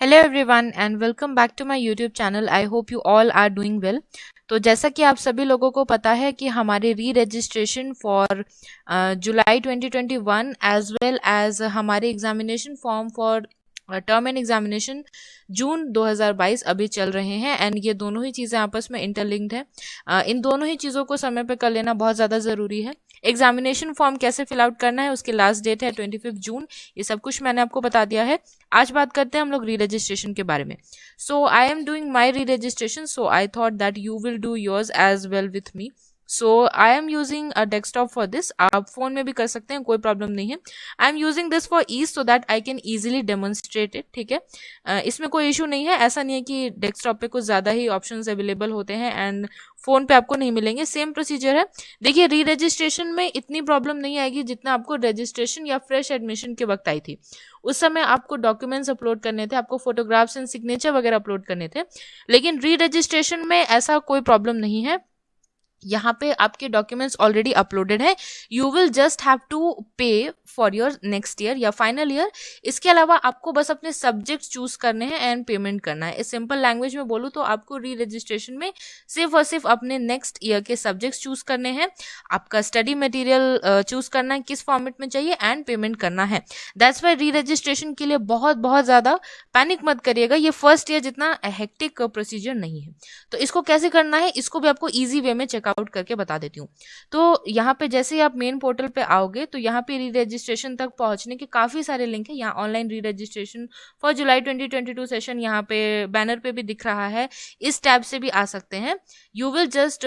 Hello everyone and welcome back to my YouTube channel. I hope you all are doing well. तो जैसा कि आप सभी लोगों को पता है कि हमारे re registration for July 2021 as well as हमारे examination form for term end examination June 2022 अभी चल रहे हैं एंड ये दोनों ही चीज़ें आपस में इंटरलिंक्ड है। इन दोनों ही चीज़ों को समय पे कर लेना बहुत ज़्यादा ज़रूरी है। एग्जामिनेशन फॉर्म कैसे फिल आउट करना है, उसकी लास्ट डेट है 25 जून। ये सब कुछ मैंने आपको बता दिया है। आज बात करते हैं हम लोग री रजिस्ट्रेशन के बारे में। सो I M doing my re registration, so I thought that you will do yours as well with me. So I am using a desktop for this. आप फोन में भी कर सकते हैं, कोई प्रॉब्लम नहीं है। I am using this for ease so that I can easily demonstrate it. ठीक है, इसमें कोई इशू नहीं है। ऐसा नहीं है कि डेस्कटॉप पे कुछ ज़्यादा ही ऑप्शंस अवेलेबल होते हैं एंड फोन पे आपको नहीं मिलेंगे। सेम प्रोसीजर है। देखिए, री रजिस्ट्रेशन में इतनी प्रॉब्लम नहीं आएगी जितना आपको रजिस्ट्रेशन या फ्रेश एडमिशन के वक्त आई थी। उस समय आपको डॉक्यूमेंट्स अपलोड करने थे, आपको फोटोग्राफ्स एंड सिग्नेचर वगैरह अपलोड करने थे। लेकिन री रजिस्ट्रेशन में ऐसा कोई प्रॉब्लम नहीं है। यहाँ पे आपके डॉक्यूमेंट्स ऑलरेडी अपलोडेड है। You will just have to pay for your next year या फाइनल ईयर। इसके अलावा आपको बस अपने सब्जेक्ट चूज करने हैं एंड पेमेंट करना है। इस सिंपल लैंग्वेज में बोलूँ तो आपको री रजिस्ट्रेशन में सिर्फ और सिर्फ अपने नेक्स्ट ईयर के सब्जेक्ट्स चूज करने हैं, आपका स्टडी मटेरियल चूज करना है किस फॉर्मेट में चाहिए एंड पेमेंट करना है। दैट्स वाई री रजिस्ट्रेशन के लिए बहुत बहुत ज़्यादा पैनिक मत करिएगा। ये फर्स्ट ईयर जितना हेक्टिक प्रोसीजर नहीं है। तो इसको कैसे करना है, इसको भी आपको ईजी वे में चेकआउट करके बता देती हूँ। तो यहाँ पे जैसे ही आप मेन पोर्टल पे आओगे तो यहाँ पे री रजिस्ट्रेशन तक पहुँचने के काफ़ी सारे लिंक है। यहाँ ऑनलाइन री रजिस्ट्रेशन फॉर जुलाई 2022 सेशन यहाँ पे बैनर पे भी दिख रहा है। इस टैब से भी आ सकते हैं। You will just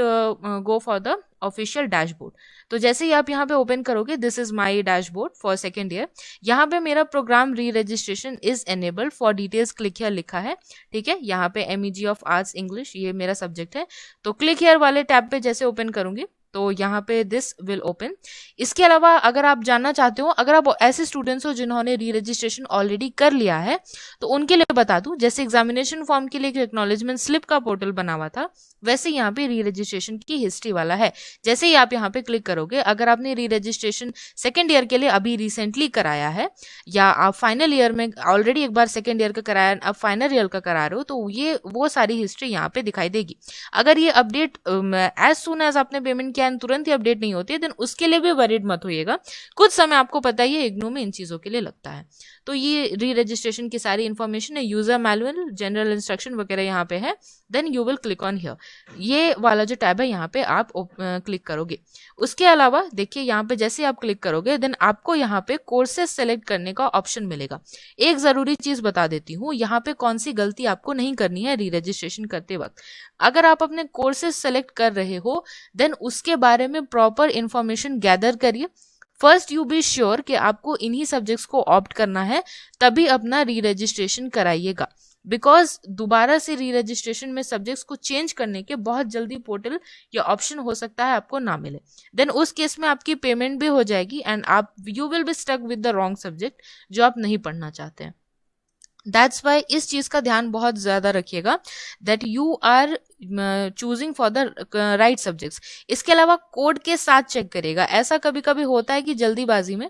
go for the official dashboard. तो जैसे ही आप यहाँ पे ओपन करोगे, this is my dashboard for second year. यहाँ पे मेरा program re registration is enabled for details click here लिखा है। ठीक है, यहाँ पे MEG ऑफ आर्ट्स इंग्लिश ये मेरा सब्जेक्ट है। तो क्लिक हियर वाले टैब पे जैसे ओपन करूंगी तो यहाँ पे दिस विल ओपन। इसके अलावा अगर आप जानना चाहते हो, अगर आप ऐसे स्टूडेंट्स हो जिन्होंने री रजिस्ट्रेशन ऑलरेडी कर लिया है, तो उनके लिए बता दूं, जैसे एग्जामिनेशन फॉर्म के लिए एक एक्नॉलेजमेंट स्लिप का पोर्टल बना हुआ था, वैसे यहाँ पे री रजिस्ट्रेशन की हिस्ट्री वाला है। जैसे ही आप यहाँ पे क्लिक करोगे, अगर आपने री रजिस्ट्रेशन सेकेंड ईयर के लिए अभी रिसेंटली कराया है या आप फाइनल ईयर में ऑलरेडी एक बार सेकेंड ईयर का कराया, अब फाइनल ईयर का करा रहे हो, तो ये वो सारी हिस्ट्री यहाँ पे दिखाई देगी। अगर ये अपडेट एज सुन एज आपने पेमेंट किया तुरंत ही अपडेट नहीं होती है, देन उसके लिए भी वरीड मत होइएगा। कुछ समय आपको पता ही है इग्नू में इन चीज़ों के लिए लगता है। तो ये री रजिस्ट्रेशन की सारी इन्फॉर्मेशन है, यूजर मैनुअल, जनरल इंस्ट्रक्शन वगैरह यहाँ पे है। Then you will click on here. ये वाला जो टैब है यहाँ पे आप क्लिक करोगे। उसके अलावा देखिए, यहाँ पे जैसे आप क्लिक करोगे देन आपको यहाँ पे कोर्सेज सेलेक्ट करने का ऑप्शन मिलेगा। एक जरूरी चीज बता देती हूँ, यहाँ पे कौन सी गलती आपको नहीं करनी है री रजिस्ट्रेशन करते वक्त। अगर आप अपने कोर्सेज सेलेक्ट कर रहे हो देन उसके बारे में प्रॉपर इंफॉर्मेशन गैदर करिए। फर्स्ट यू बी श्योर कि आपको इन्हीं सब्जेक्ट्स को ऑप्ट करना है, तभी अपना री रजिस्ट्रेशन कराइएगा। बिकॉज दोबारा से री रजिस्ट्रेशन में सब्जेक्ट्स को चेंज करने के बहुत जल्दी पोर्टल या ऑप्शन हो सकता है आपको ना मिले। देन उस केस में आपकी पेमेंट भी हो जाएगी एंड आप you will be stuck with the wrong subject जो आप नहीं पढ़ना चाहते हैं। दैट्स वाई इस चीज का ध्यान बहुत ज्यादा रखिएगा that you are choosing for the right subjects. इसके अलावा कोड के साथ चेक करिएगा। ऐसा कभी कभी होता है कि जल्दीबाजी में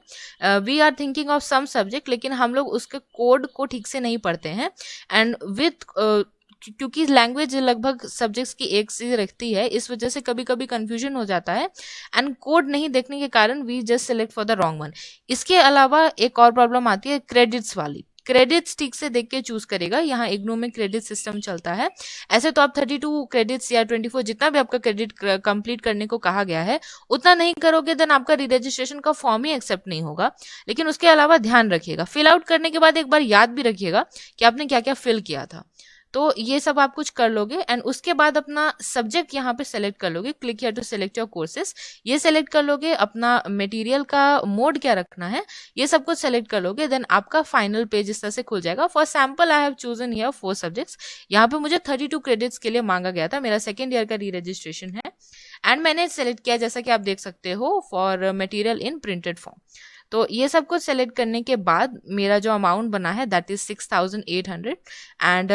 we are thinking of some subject, लेकिन हम लोग उसके कोड को ठीक से नहीं पढ़ते हैं एंड विथ क्योंकि लैंग्वेज लगभग सब्जेक्ट्स की एक सी रखती है, इस वजह से कभी कभी कंफ्यूजन हो जाता है एंड कोड नहीं देखने के कारण we just select for the wrong one. इसके अलावा एक और प्रॉब्लम आती है क्रेडिट्स वाली। क्रेडिट्स ठीक से देख के चूज करेगा। यहाँ इग्नू में क्रेडिट सिस्टम चलता है। ऐसे तो आप 32 क्रेडिट्स या 24 जितना भी आपका क्रेडिट कंप्लीट करने को कहा गया है उतना नहीं करोगे देन आपका री रजिस्ट्रेशन का फॉर्म ही एक्सेप्ट नहीं होगा। लेकिन उसके अलावा ध्यान रखिएगा, फिल आउट करने के बाद एक बार याद भी रखिएगा कि आपने क्या क्या फिल किया था। तो ये सब आप कुछ कर लोगे एंड उसके बाद अपना सब्जेक्ट यहाँ पे सेलेक्ट कर लोगे। Click here to select your courses, ये सेलेक्ट कर लोगे। अपना मटेरियल का मोड क्या रखना है ये सब कुछ सेलेक्ट कर लोगे। देन आपका फाइनल पेज इस तरह से खुल जाएगा। For sample I have chosen here 4 subjects. यहाँ पे मुझे 32 क्रेडिट्स के लिए मांगा गया था, मेरा सेकेंड ईयर का री रजिस्ट्रेशन है एंड मैंने सेलेक्ट किया जैसा कि आप देख सकते हो for material in printed form. तो ये सब कुछ सेलेक्ट करने के बाद मेरा जो अमाउंट बना है दैट इज 6,800 एंड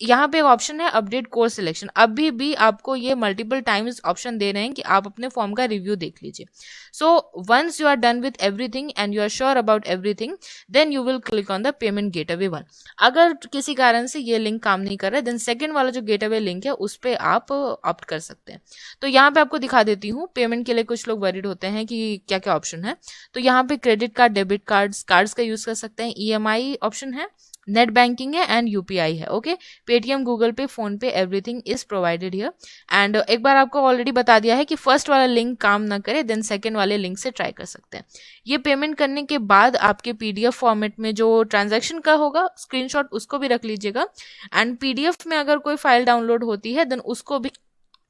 यहाँ पे ऑप्शन है अपडेट कोर्स सिलेक्शन। अभी भी आपको ये मल्टीपल टाइम्स ऑप्शन दे रहे हैं कि आप अपने फॉर्म का रिव्यू देख लीजिए। So once you are done with everything and you are sure about everything then you will click on the payment gateway 1। अगर किसी कारण से ये लिंक काम नहीं कर रहा है देन सेकंड वाला जो गेटवे लिंक है उस पर आप ऑप्ट कर सकते हैं। तो यहाँ पे आपको दिखा देती हूँ पेमेंट के लिए कुछ लोग वरीड होते हैं कि क्या क्या ऑप्शन है। तो यहाँ पे क्रेडिट कार्ड, डेबिट कार्ड्स का यूज कर सकते हैं, ईएमआई ऑप्शन है, नेट बैंकिंग है एंड यूपीआई है। ओके, पेटीएम, गूगल पे, फोन पे, everything is provided here. And एक बार आपको ऑलरेडी बता दिया है कि फर्स्ट वाला लिंक काम ना करे देन सेकंड वाले लिंक से ट्राई कर सकते हैं। ये पेमेंट करने के बाद आपके पीडीएफ फॉर्मेट में जो ट्रांजैक्शन का होगा स्क्रीनशॉट उसको भी रख लीजिएगा। एंड पीडीएफ में अगर कोई फाइल डाउनलोड होती है देन उसको भी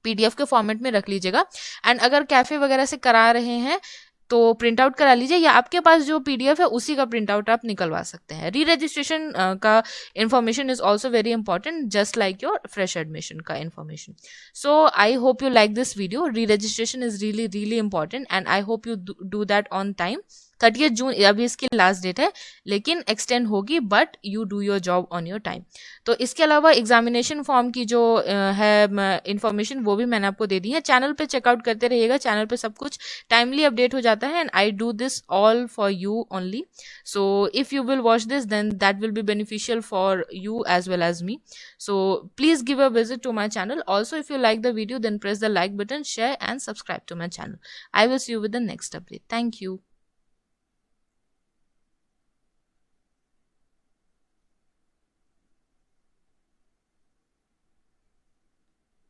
पीडीएफ के फॉर्मेट में रख लीजिएगा। एंड अगर कैफे वगैरह से करा रहे हैं तो प्रिंट आउट करा लीजिए, या आपके पास जो पीडीएफ है उसी का प्रिंट आउट आप निकलवा सकते हैं। री रजिस्ट्रेशन का information is also very important just like your fresh admission का information. So I hope you like this video. Re registration is really really important and I hope you do that on time. 30 June अभी इसकी last date है लेकिन extend होगी, but you do your job on your time. तो इसके अलावा examination form की जो है इंफॉर्मेशन वो भी मैंने आपको दे दी है। चैनल पे चेकआउट करते रहिएगा, चैनल पे सब कुछ टाइमली अपडेट हो जाता है and I do this all for you only. So if you will watch this then that will be beneficial for you as well as me. So please give a visit to my channel. Also, if you like the video then press the like button, share and subscribe to my channel. I will see you with the next update. Thank you.